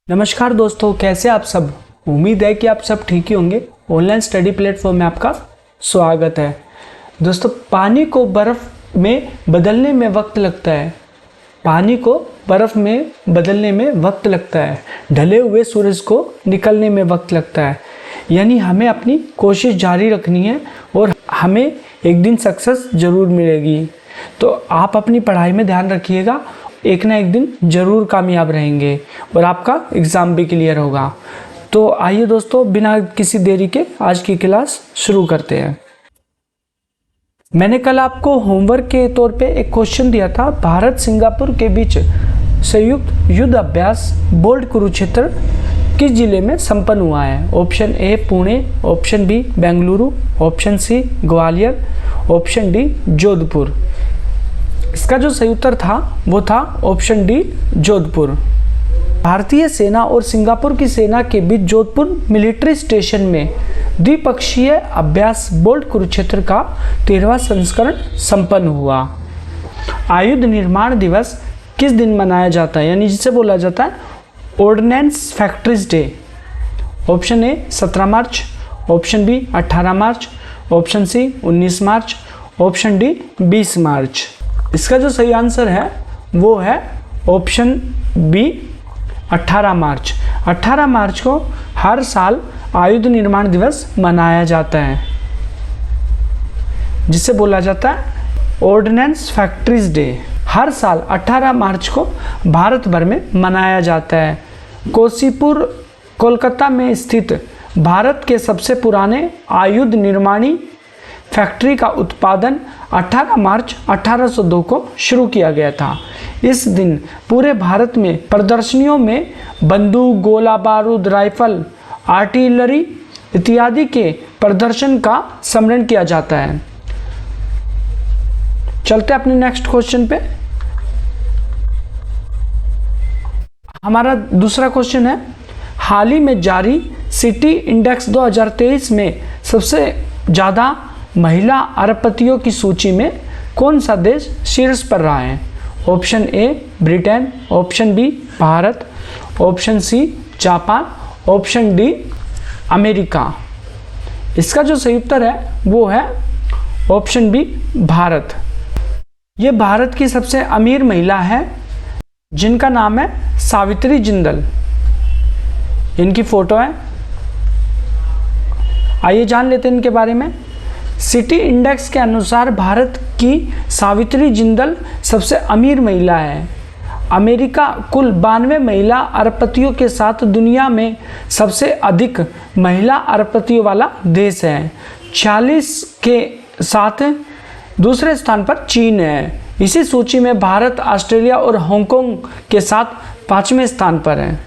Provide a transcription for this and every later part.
नमस्कार दोस्तों, कैसे आप सब। उम्मीद है कि आप सब ठीक ही होंगे। ऑनलाइन स्टडी प्लेटफॉर्म में आपका स्वागत है। दोस्तों, पानी को बर्फ़ में बदलने में वक्त लगता है। पानी को बर्फ़ में बदलने में वक्त लगता है। ढले हुए सूरज को निकलने में वक्त लगता है। यानी हमें अपनी कोशिश जारी रखनी है और हमें एक दिन सक्सेस ज़रूर मिलेगी। तो आप अपनी पढ़ाई में ध्यान रखिएगा, एक ना एक दिन ज़रूर कामयाब रहेंगे और आपका एग्ज़ाम भी क्लियर होगा। तो आइए दोस्तों, बिना किसी देरी के आज की क्लास शुरू करते हैं। मैंने कल आपको होमवर्क के तौर पे एक क्वेश्चन दिया था। भारत सिंगापुर के बीच संयुक्त युद्ध अभ्यास बोल्ट कुरुक्षेत्र किस जिले में संपन्न हुआ है? Option A Pune, option B Bengaluru, option C Gwalior, option D Jodhpur. इसका जो सही उत्तर था वो था ऑप्शन डी जोधपुर। भारतीय सेना और सिंगापुर की सेना के बीच जोधपुर मिलिट्री स्टेशन में द्विपक्षीय अभ्यास बोल्ट कुरुक्षेत्र का 13वां संस्करण संपन्न हुआ। आयुध निर्माण दिवस किस दिन मनाया जाता है, यानी जिसे बोला जाता है ordnance factories day? Option A 17 मार्च, ऑप्शन बी 18 मार्च, ऑप्शन सी 19 मार्च, ऑप्शन डी 20 मार्च। इसका जो सही आंसर है वो है ऑप्शन बी 18 मार्च। 18 मार्च को हर साल आयुध निर्माण दिवस मनाया जाता है, जिसे बोला जाता है ऑर्डिनेंस फैक्ट्रीज डे। हर साल 18 मार्च को भारत भर में मनाया जाता है। कोसीपुर कोलकाता में स्थित भारत के सबसे पुराने आयुध निर्माणी फैक्ट्री का उत्पादन 18 मार्च 1802 को शुरू किया गया था। इस दिन पूरे भारत में प्रदर्शनियों में बंदूक, गोला बारूद, राइफल, आर्टिलरी इत्यादि के प्रदर्शन का स्मरण किया जाता है। चलते अपने नेक्स्ट क्वेश्चन पे। हमारा दूसरा क्वेश्चन है, हाल ही में जारी सिटी इंडेक्स 2023 में सबसे ज़्यादा महिला अरबपतियों की सूची में कौन सा देश शीर्ष पर रहा है? Option A Britain, option B Bharat, option C Japan, option D America. इसका जो सही उत्तर है वो है ऑप्शन बी भारत। ये भारत की सबसे अमीर महिला है, जिनका नाम है सावित्री जिंदल। इनकी फोटो है। आइए जान लेते हैं इनके बारे में। सिटी इंडेक्स के अनुसार भारत की सावित्री जिंदल सबसे अमीर महिला है। अमेरिका कुल 92 महिला अरबपतियों के साथ दुनिया में सबसे अधिक महिला अरबपतियों वाला देश है। 40 के साथ दूसरे स्थान पर चीन है। इसी सूची में भारत, ऑस्ट्रेलिया और हांगकांग के साथ 5वें स्थान पर है।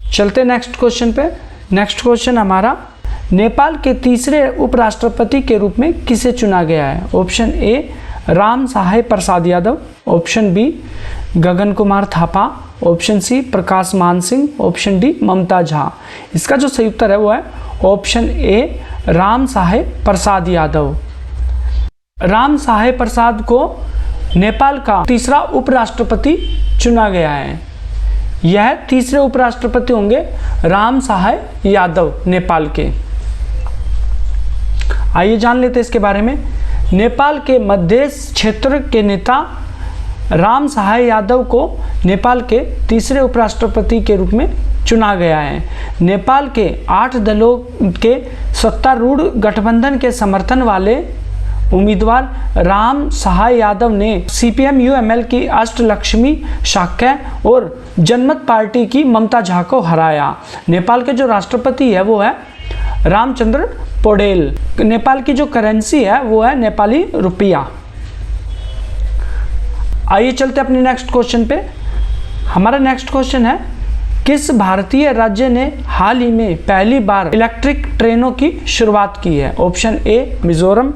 चलते नेक्स्ट क्वेश्चन पे। नेक्स्ट क्वेश्चन हमारा, नेपाल के तीसरे उपराष्ट्रपति के रूप में किसे चुना गया है? Option A Ram Sahay Prasad Yadav, option B Gagan Kumar Thapa, option C Prakash Man Singh, option D Mamta Jha. इसका जो सही उत्तर है वो है ऑप्शन ए राम सहाय प्रसाद यादव। राम सहाय प्रसाद को नेपाल का तीसरा उपराष्ट्रपति चुना गया है। यह तीसरे उपराष्ट्रपति होंगे राम सहाय यादव नेपाल के। आइए जान लेते हैं इसके बारे में। नेपाल के मध्य क्षेत्र के नेता राम सहाय यादव को नेपाल के तीसरे उपराष्ट्रपति के रूप में चुना गया है। नेपाल के 8 दलों के सत्तारूढ़ गठबंधन के समर्थन वाले उम्मीदवार राम सहाय यादव ने CPM-UML की अष्टलक्ष्मी शाक्य और जनमत पार्टी की ममता झा को हराया। नेपाल के जो राष्ट्रपति है वो है रामचंद्र पौडेल। नेपाल की जो करेंसी है वो है नेपाली रुपया। आइए चलते अपने नेक्स्ट क्वेश्चन पे। हमारा नेक्स्ट क्वेश्चन है, किस भारतीय राज्य ने हाल ही में पहली बार इलेक्ट्रिक ट्रेनों की शुरुआत की है? Option A Mizoram,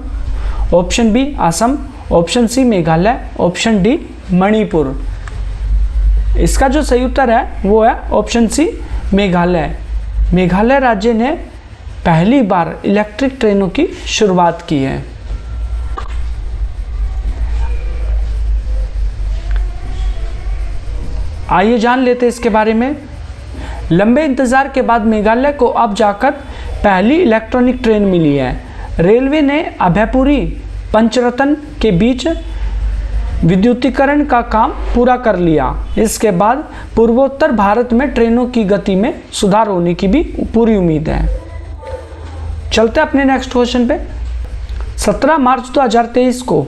option B Assam, option C Meghalaya, option D Manipur. इसका जो सही उत्तर है वो है ऑप्शन सी मेघालय। मेघालय राज्य ने पहली बार इलेक्ट्रिक ट्रेनों की शुरुआत की है। आइए जान लेते हैं इसके बारे में। लंबे इंतज़ार के बाद मेघालय को अब जाकर पहली इलेक्ट्रॉनिक ट्रेन मिली है। रेलवे ने अभयपुरी पंचरत्न के बीच विद्युतीकरण का काम पूरा कर लिया। इसके बाद पूर्वोत्तर भारत में ट्रेनों की गति में सुधार होने की भी पूरी उम्मीद है। चलते अपने नेक्स्ट क्वेश्चन पे। 17 मार्च 2023 को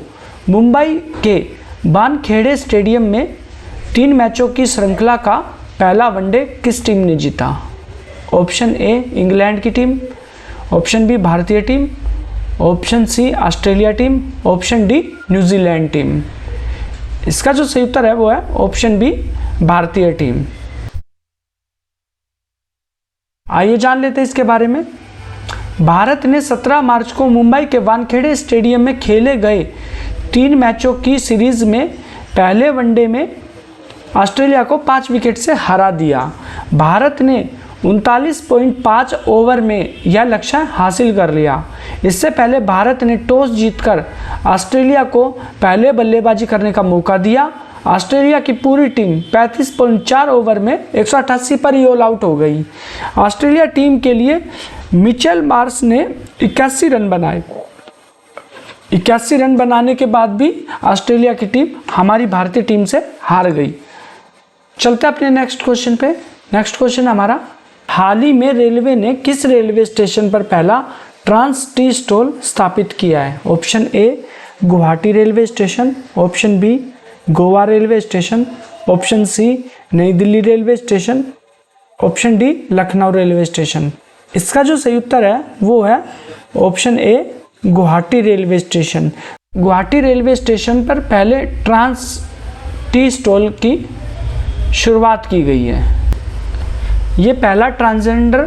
मुंबई के वानखेड़े स्टेडियम में 3 मैचों की श्रृंखला का पहला वनडे किस टीम ने जीता? ऑप्शन ए इंग्लैंड की टीम, ऑप्शन बी भारतीय team, option C Australia team, option D New Zealand team. इसका जो सही उत्तर है वो है ऑप्शन बी भारतीय टीम। आइए जान लेते हैं इसके बारे में। भारत ने 17 मार्च को मुंबई के वानखेड़े स्टेडियम में खेले गए 3 मैचों की सीरीज में पहले वनडे में ऑस्ट्रेलिया को 5 विकेट से हरा दिया। भारत ने 39.5 ओवर में यह लक्ष्य हासिल कर लिया। इससे पहले भारत ने टॉस जीतकर ऑस्ट्रेलिया को पहले बल्लेबाजी करने का मौका दिया। ऑस्ट्रेलिया की पूरी टीम 35.4 ओवर में 188 पर ही ऑल आउट हो गई। ऑस्ट्रेलिया टीम के लिए मिचेल मार्श ने 81 रन बनाए। 81 रन बनाने के बाद भी ऑस्ट्रेलिया की टीम हमारी भारतीय टीम से हार गई। चलते अपने नेक्स्ट क्वेश्चन पे। नेक्स्ट क्वेश्चन हमारा, हाल ही में रेलवे ने किस रेलवे स्टेशन पर पहला ट्रांस टी स्टॉल स्थापित किया है? Option A Guwahati railway station, option B Goa railway station, option C Nai Delhi railway station, option D Lucknow railway station. इसका जो सही उत्तर है वो है option A Guwahati railway station. Guwahati railway station पर पहले ट्रांस टी स्टॉल की शुरुआत की गई है। ये पहला ट्रांसजेंडर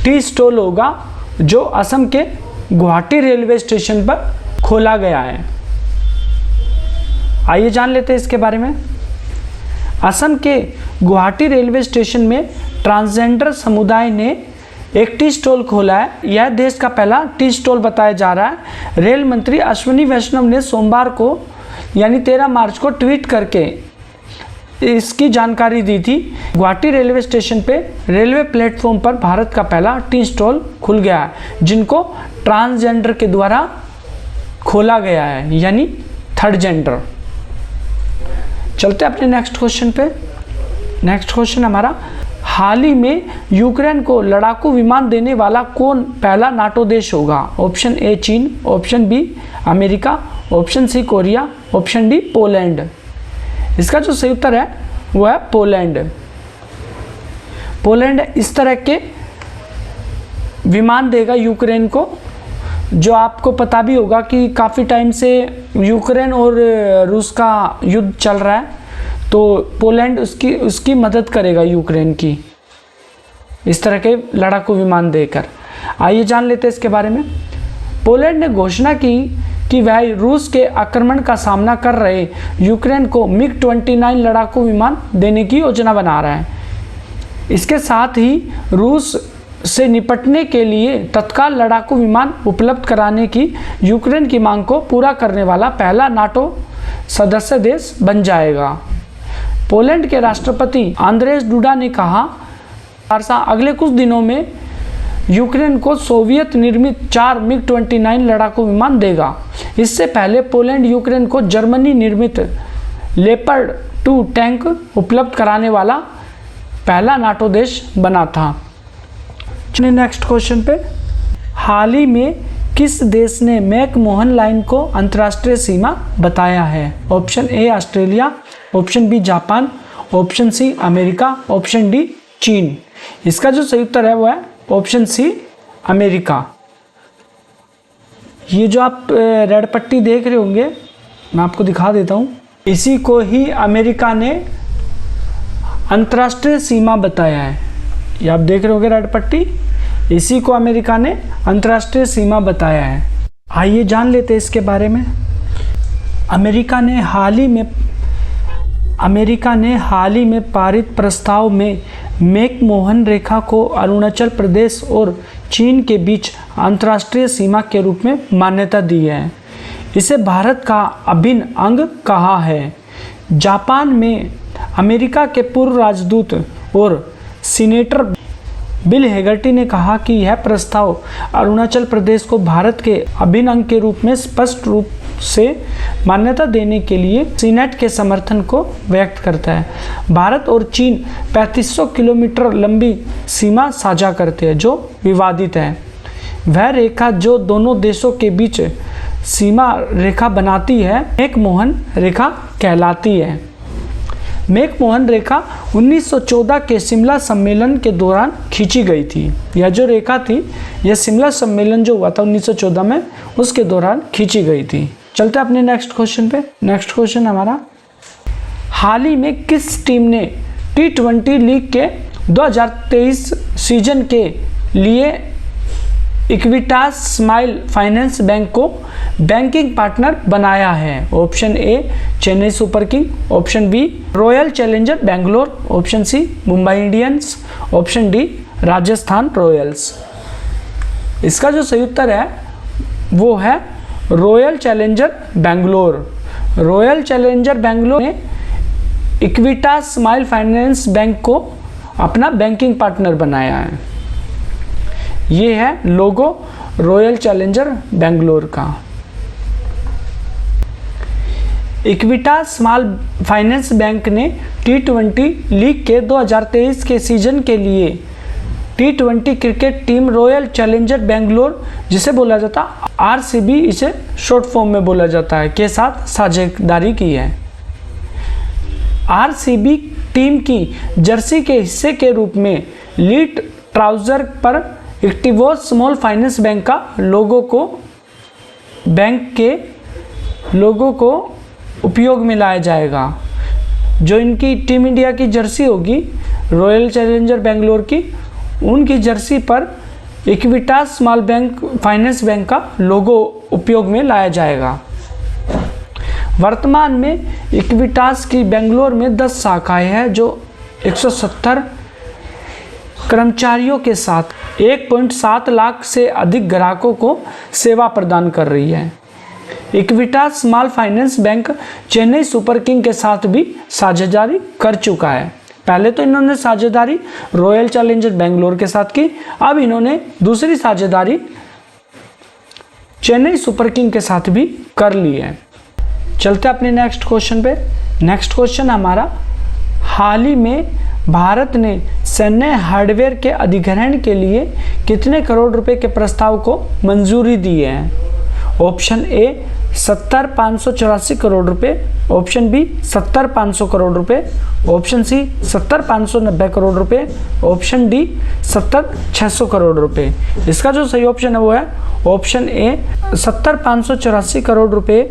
टी स्टॉल होगा जो असम के गुवाहाटी रेलवे स्टेशन पर खोला गया है। आइए जान लेते हैं इसके बारे में। असम के गुवाहाटी रेलवे स्टेशन में ट्रांसजेंडर समुदाय ने एक टी स्टॉल खोला है। यह देश का पहला टी स्टॉल बताया जा रहा है। रेल मंत्री अश्विनी वैष्णव ने सोमवार को यानी 13 मार्च को ट्वीट करके इसकी जानकारी दी थी। गुवाहाटी रेलवे स्टेशन पे रेलवे प्लेटफॉर्म पर भारत का पहला टी स्टॉल खुल गया है जिनको ट्रांसजेंडर के द्वारा खोला गया है यानी थर्ड जेंडर। चलते अपने नेक्स्ट क्वेश्चन पे। नेक्स्ट क्वेश्चन हमारा, हाल ही में यूक्रेन को लड़ाकू विमान देने वाला कौन पहला नाटो देश होगा? ऑप्शन ए चीन, option B America, option C Korea, option D Poland. इसका जो सही उत्तर है वो है पोलैंड। पोलैंड इस तरह के विमान देगा यूक्रेन को, जो आपको पता भी होगा कि काफ़ी टाइम से यूक्रेन और रूस का युद्ध चल रहा है, तो पोलैंड उसकी मदद करेगा यूक्रेन की इस तरह के लड़ाकू विमान देकर। आइए जान लेते हैं इसके बारे में। पोलैंड ने घोषणा की कि वह रूस के आक्रमण का सामना कर रहे यूक्रेन को मिग-29 लड़ाकू विमान देने की योजना बना रहा है। इसके साथ ही रूस से निपटने के लिए तत्काल लड़ाकू विमान उपलब्ध कराने की यूक्रेन की मांग को पूरा करने वाला पहला नाटो सदस्य देश बन जाएगा। पोलैंड के राष्ट्रपति आंद्रेज डूडा ने कहा अगले कुछ दिनों में यूक्रेन को सोवियत निर्मित 4 मिग-29 लड़ाकू विमान देगा। इससे पहले पोलैंड यूक्रेन को जर्मनी निर्मित लेपर्ड 2 टैंक उपलब्ध कराने वाला पहला नाटो देश बना था। नेक्स्ट क्वेश्चन पे, हाल ही में किस देश ने मैकमोहन लाइन को अंतर्राष्ट्रीय सीमा बताया है? Option A Australia, option B Japan, option C America, option D चीन। इसका जो सही उत्तर है वो है ऑप्शन सी अमेरिका। ये जो आप रेड पट्टी देख रहे होंगे मैं आपको दिखा देता हूँ, इसी को ही अमेरिका ने अंतर्राष्ट्रीय सीमा बताया है। ये आप देख रहे होंगे रेड पट्टी, इसी को अमेरिका ने अंतर्राष्ट्रीय सीमा बताया है। आइए जान लेते हैं इसके बारे में। अमेरिका ने हाल ही में पारित प्रस्ताव में मैकमोहन रेखा को अरुणाचल प्रदेश और चीन के बीच अंतर्राष्ट्रीय सीमा के रूप में मान्यता दी है। इसे भारत का अभिन्न अंग कहा है। जापान में अमेरिका के पूर्व राजदूत और सीनेटर बिल हेगर्टी ने कहा कि यह प्रस्ताव अरुणाचल प्रदेश को भारत के अभिन्न अंग के रूप में स्पष्ट रूप से मान्यता देने के लिए सीनेट के समर्थन को व्यक्त करता है। भारत और चीन 3500 किलोमीटर लंबी सीमा साझा करते हैं जो विवादित है। वह रेखा जो दोनों देशों के बीच सीमा रेखा बनाती है मैकमोहन रेखा कहलाती है। मैकमोहन रेखा 1914 के शिमला सम्मेलन के दौरान खींची गई थी। यह जो रेखा थी, यह शिमला सम्मेलन जो हुआ था 1914 में, उसके दौरान खींची गई थी। चलते हैं अपने नेक्स्ट क्वेश्चन पे। नेक्स्ट क्वेश्चन हमारा, हाल ही में किस टीम ने T20 लीग के 2023 सीजन के लिए इक्विटास स्माइल फाइनेंस बैंक को बैंकिंग पार्टनर बनाया है? Option A Chennai Super King, option B Royal Challenger Bangalore, option C Mumbai Indians, option D Rajasthan Royals. इसका जो सही उत्तर है वो है Royal Challenger Bangalore. Royal Challenger Bangalore ने इक्विटास स्माइल फाइनेंस बैंक को अपना बैंकिंग पार्टनर बनाया है। ये है लोगो रॉयल चैलेंजर बेंगलोर का। इक्विटास स्मॉल फाइनेंस बैंक ने T20 लीग के 2023 के सीजन के लिए T20 cricket team royal Challenger Bangalore, जिसे बोला जाता RCB, इसे शॉर्ट फॉर्म में बोला जाता है, के साथ साझेदारी की है। RCB टीम की जर्सी के हिस्से के रूप में लीड ट्राउजर पर इक्विटास स्मॉल फाइनेंस बैंक का लोगो को बैंक के लोगो को उपयोग में लाया जाएगा। जो इनकी टीम इंडिया की जर्सी होगी रॉयल चैलेंजर बेंगलोर की, उनकी जर्सी पर Equitas small bank finance bank का लोगो उपयोग में लाया जाएगा। वर्तमान में इक्विटास की बेंगलोर में 10 शाखाएं हैं जो 170 कर्मचारियों के साथ 1.7 लाख से अधिक ग्राहकों को सेवा प्रदान कर रही है। Equitas small finance bank Chennai Super king के साथ भी साझेदारी कर चुका है। पहले तो इन्होंने साझेदारी रॉयल चैलेंजर बेंगलोर के साथ की, अब इन्होंने दूसरी साझेदारी चेन्नई सुपर किंग के साथ भी कर ली है। चलते अपने नेक्स्ट क्वेश्चन पे। नेक्स्ट क्वेश्चन हमारा, हाल ही में भारत ने सैन्य हार्डवेयर के अधिग्रहण के लिए कितने करोड़ रुपए के प्रस्ताव को मंजूरी दी है? ऑप्शन ए 70,584 करोड़ रुपए, ऑप्शन बी 70,500 करोड़ रुपए, ऑप्शन सी 70,590 करोड़ रुपए, ऑप्शन डी 70,600 करोड़ रुपए। इसका जो सही ऑप्शन है वो है ऑप्शन ए 70,584 करोड़ रुपए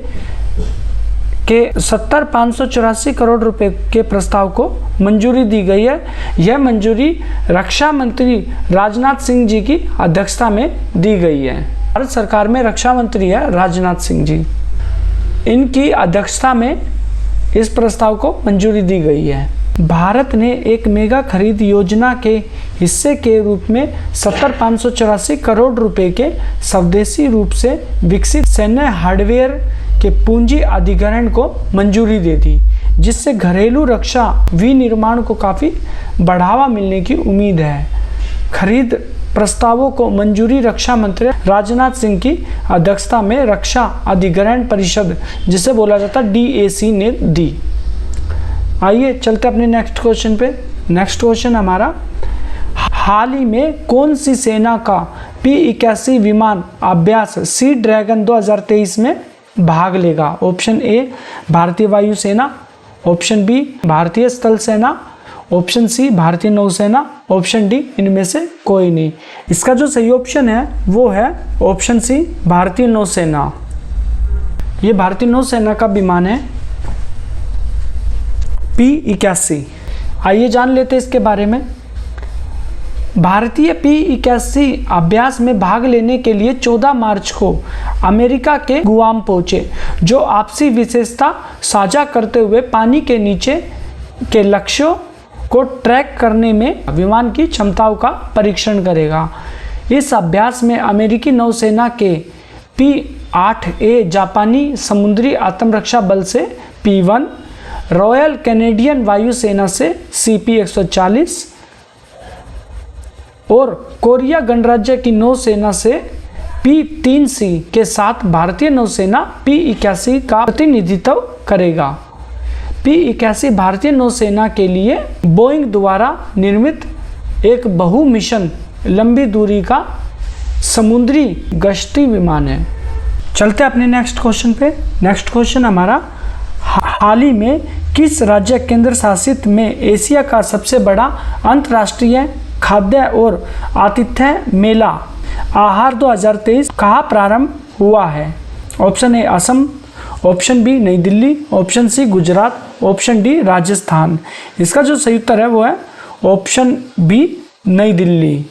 के 70,584 करोड़ रुपए के प्रस्ताव को मंजूरी दी गई है। यह मंजूरी रक्षा मंत्री राजनाथ सिंह जी की अध्यक्षता में दी गई है। भारत सरकार में रक्षा मंत्री है राजनाथ सिंह जी, इनकी अध्यक्षता में इस प्रस्ताव को मंजूरी दी गई है। भारत ने एक मेगा खरीद योजना के हिस्से के रूप में 70,584 करोड़ रुपए के स्वदेशी रूप से विकसित सैन्य हार्डवेयर के पूंजी अधिग्रहण को मंजूरी दे दी, जिससे घरेलू रक्षा विनिर्माण को काफ़ी बढ़ावा मिलने की उम्मीद है। खरीद प्रस्तावों को मंजूरी रक्षा मंत्री राजनाथ सिंह की अध्यक्षता में रक्षा अधिग्रहण परिषद, जिसे बोला जाता DAC, ने दी। आइए चलते अपने नेक्स्ट क्वेश्चन पे। नेक्स्ट क्वेश्चन हमारा, हाल ही में कौन सी सेना का P-81 विमान अभ्यास सी ड्रैगन 2023 में भाग लेगा? ऑप्शन ए भारतीय वायुसेना, ऑप्शन बी भारतीय स्थल सेना, ऑप्शन सी भारतीय नौसेना, ऑप्शन डी इनमें से कोई नहीं। इसका जो सही ऑप्शन है वो है ऑप्शन सी भारतीय नौसेना। ये भारतीय नौसेना का विमान है P-81। आइए जान लेते हैं इसके बारे में। भारतीय P-81 अभ्यास में भाग लेने के लिए 14 मार्च को अमेरिका के गुआम पहुंचे, जो आपसी विशेषता साझा करते हुए पानी के नीचे के लक्ष्यों को ट्रैक करने में विमान की क्षमताओं का परीक्षण करेगा। इस अभ्यास में अमेरिकी नौसेना के P-8A जापानी समुद्री आत्मरक्षा बल से P-1, रॉयल कैनेडियन वायुसेना से CP-140 और कोरिया गणराज्य की नौसेना से P-3C के साथ भारतीय नौसेना P-81 का प्रतिनिधित्व करेगा। P-81 भारतीय नौसेना के लिए बोइंग द्वारा निर्मित एक बहु मिशन लंबी दूरी का समुद्री गश्ती विमान है। चलते अपने नेक्स्ट क्वेश्चन पे। नेक्स्ट क्वेश्चन हमारा, हाल ही में किस राज्य केंद्र शासित में एशिया का सबसे बड़ा अंतर्राष्ट्रीय खाद्य और आतिथ्य मेला आहार 2023 कहाँ प्रारंभ हुआ है? Option A Assam, option B Nai Delhi, option C Gujarat, option D Rajasthan. इसका जो सही उत्तर है वो है ऑप्शन बी नई दिल्ली।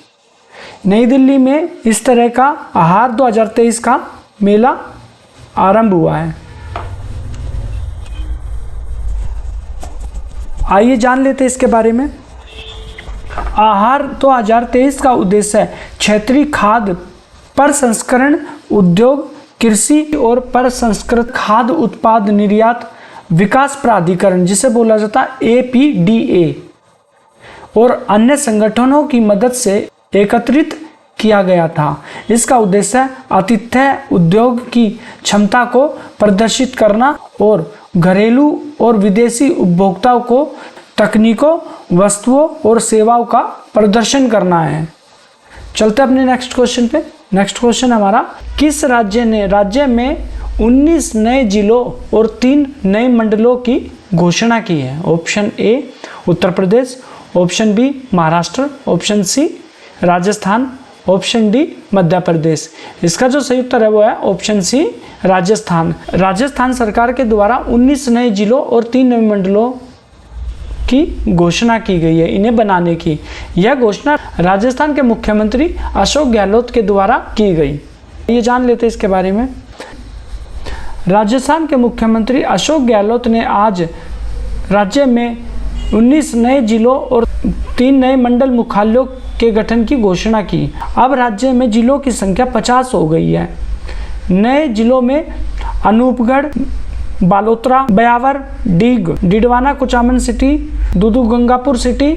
नई दिल्ली में इस तरह का आहार 2023 का मेला आरंभ हुआ है। आइए जान लेते हैं इसके बारे में। आहार 2023 का उद्देश्य क्षेत्रीय खाद्य प्रसंस्करण उद्योग, कृषि और प्रसंस्कृत खाद्य उत्पाद निर्यात विकास प्राधिकरण, जिसे बोला जाता है APDA, और अन्य संगठनों की मदद से एकत्रित किया गया था। इसका उद्देश्य आतिथ्य उद्योग की क्षमता को प्रदर्शित करना और घरेलू और विदेशी उपभोक्ताओं को तकनीकों, वस्तुओं और सेवाओं का प्रदर्शन करना है। चलते अपने नेक्स्ट क्वेश्चन पे। नेक्स्ट क्वेश्चन हमारा, किस राज्य ने राज्य में 19 नए जिलों और 3 नए मंडलों की घोषणा की है? Option A Uttar Pradesh, option B Maharashtra, option C Rajasthan, option D Madhya Pradesh. इसका जो सही उत्तर है वो है ऑप्शन सी राजस्थान। राजस्थान सरकार के द्वारा 19 नए जिलों और 3 नए मंडलों की घोषणा की गई है इन्हें बनाने की। यह घोषणा राजस्थान के मुख्यमंत्री अशोक गहलोत के द्वारा की गई। ये जान लेते हैं इसके बारे में। राजस्थान के मुख्यमंत्री अशोक गहलोत ने आज राज्य में 19 नए जिलों और 3 नए मंडल मुख्यालयों के गठन की घोषणा की। अब राज्य में जिलों की संख्या 50 हो गई है। नए जिलों में अनूपगढ़, बालोतरा, ब्यावर, डीग, डिडवाना कुचामन सिटी, दूदू गंगापुर सिटी,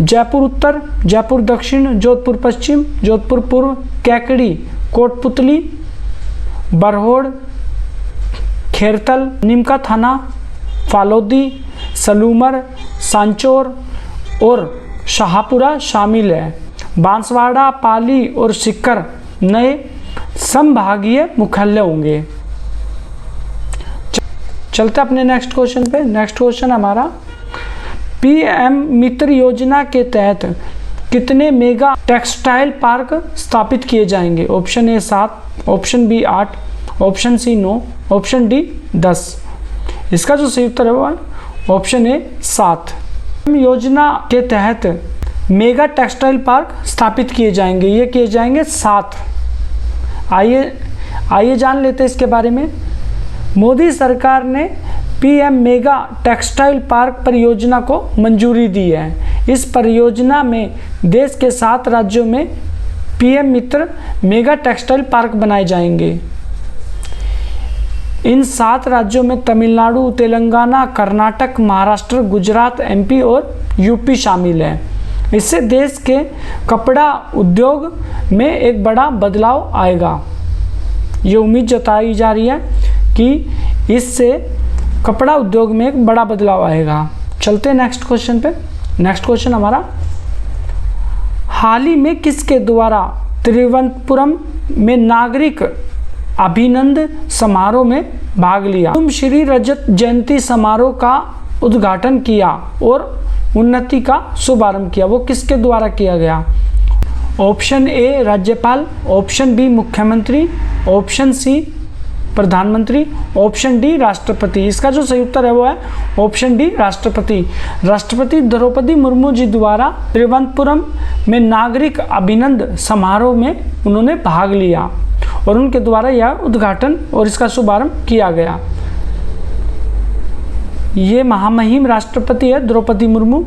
जयपुर उत्तर, जयपुर दक्षिण, जोधपुर पश्चिम, जोधपुर पूर्व, कैकड़ी, कोटपुतली, बरहोड़, खेरतल, निमका थाना, फालोदी, सलूमर, सांचौर और शाहपुरा शामिल है। बांसवाड़ा, पाली और सीकर नए संभागीय मुख्यालय होंगे। चलते अपने नेक्स्ट क्वेश्चन पे। नेक्स्ट क्वेश्चन हमारा, PM मित्र योजना के तहत कितने मेगा टेक्सटाइल पार्क स्थापित किए जाएंगे? Option A 7, option B 8, option C 9, option D 10। इसका जो सही उत्तर है वो है ऑप्शन ए 7। योजना के तहत मेगा टेक्सटाइल पार्क स्थापित किए जाएंगे। ये किए जाएंगे 7। आइए जान लेते हैं इसके बारे में। मोदी सरकार ने PM मेगा टेक्सटाइल पार्क परियोजना को मंजूरी दी है। इस परियोजना में देश के 7 राज्यों में PM मित्र मेगा टेक्सटाइल पार्क बनाए जाएंगे। इन 7 राज्यों में तमिलनाडु, तेलंगाना, कर्नाटक, महाराष्ट्र, गुजरात, MP और UP शामिल है। इससे देश के कपड़ा उद्योग में एक बड़ा बदलाव आएगा। ये उम्मीद जताई जा रही है कि इससे कपड़ा उद्योग में एक बड़ा बदलाव आएगा। चलते हैं नेक्स्ट क्वेश्चन पे। नेक्स्ट क्वेश्चन हमारा, हाल ही में किसके द्वारा तिरुवनंतपुरम में नागरिक अभिनंदन समारोह में भाग लिया? तुम श्री रजत जयंती समारोह का उद्घाटन किया और उन्नति का शुभारंभ किया। वो किसके द्वारा किया गया? ऑप्शन ए राज्यपाल, ऑप्शन बी मुख्यमंत्री, ऑप्शन सी प्रधानमंत्री, ऑप्शन डी राष्ट्रपति। इसका जो सही उत्तर है वो है ऑप्शन डी राष्ट्रपति। राष्ट्रपति द्रौपदी मुर्मू जी द्वारा तिरुवनंतपुरम में नागरिक अभिनंदन समारोह में उन्होंने भाग लिया और उनके द्वारा यह उद्घाटन और इसका शुभारंभ किया गया। ये महामहिम राष्ट्रपति है द्रौपदी मुर्मू।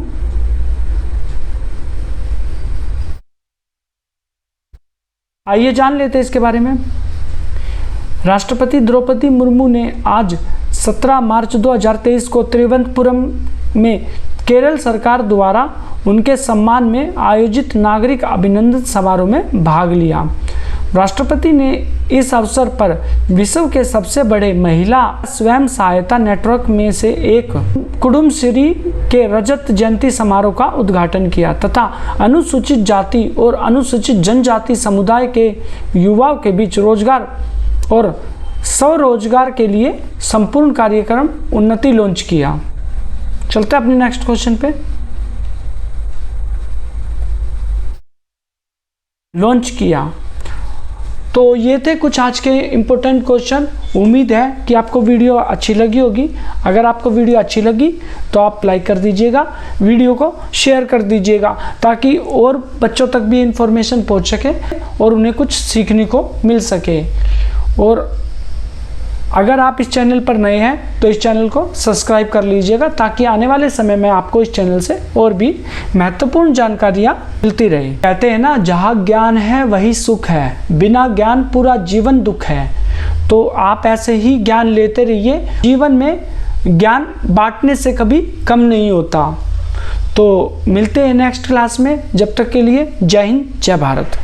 आइए जान लेते हैं इसके बारे में। राष्ट्रपति द्रौपदी मुर्मू ने आज 17 मार्च 2023 को तिरुवनंतपुरम में केरल सरकार द्वारा उनके सम्मान में आयोजित नागरिक अभिनंदन समारोह में भाग लिया। राष्ट्रपति ने इस अवसर पर विश्व के सबसे बड़े महिला स्वयं सहायता नेटवर्क में से एक कुडुम्बश्री के रजत जयंती समारोह का उद्घाटन किया तथा अनुसूचित जाति और अनुसूचित जनजाति समुदाय के युवाओं के बीच रोजगार और स्वरोजगार के लिए संपूर्ण कार्यक्रम उन्नति लॉन्च किया। चलते हैं अपने नेक्स्ट क्वेश्चन पे। लॉन्च किया। तो ये थे कुछ आज के इम्पोर्टेंट क्वेश्चन। उम्मीद है कि आपको वीडियो अच्छी लगी होगी। अगर आपको वीडियो अच्छी लगी तो आप लाइक कर दीजिएगा, वीडियो को शेयर कर दीजिएगा ताकि और बच्चों तक भी इंफॉर्मेशन पहुंच सके और उन्हें कुछ सीखने को मिल सके। और अगर आप इस चैनल पर नए हैं तो इस चैनल को सब्सक्राइब कर लीजिएगा ताकि आने वाले समय में आपको इस चैनल से और भी महत्वपूर्ण जानकारियाँ मिलती रहे। कहते हैं ना, जहाँ ज्ञान है वही सुख है, बिना ज्ञान पूरा जीवन दुख है। तो आप ऐसे ही ज्ञान लेते रहिए, जीवन में ज्ञान बांटने से कभी कम नहीं होता। तो मिलते हैं नेक्स्ट क्लास में, जब तक के लिए जय हिंद, जय भारत।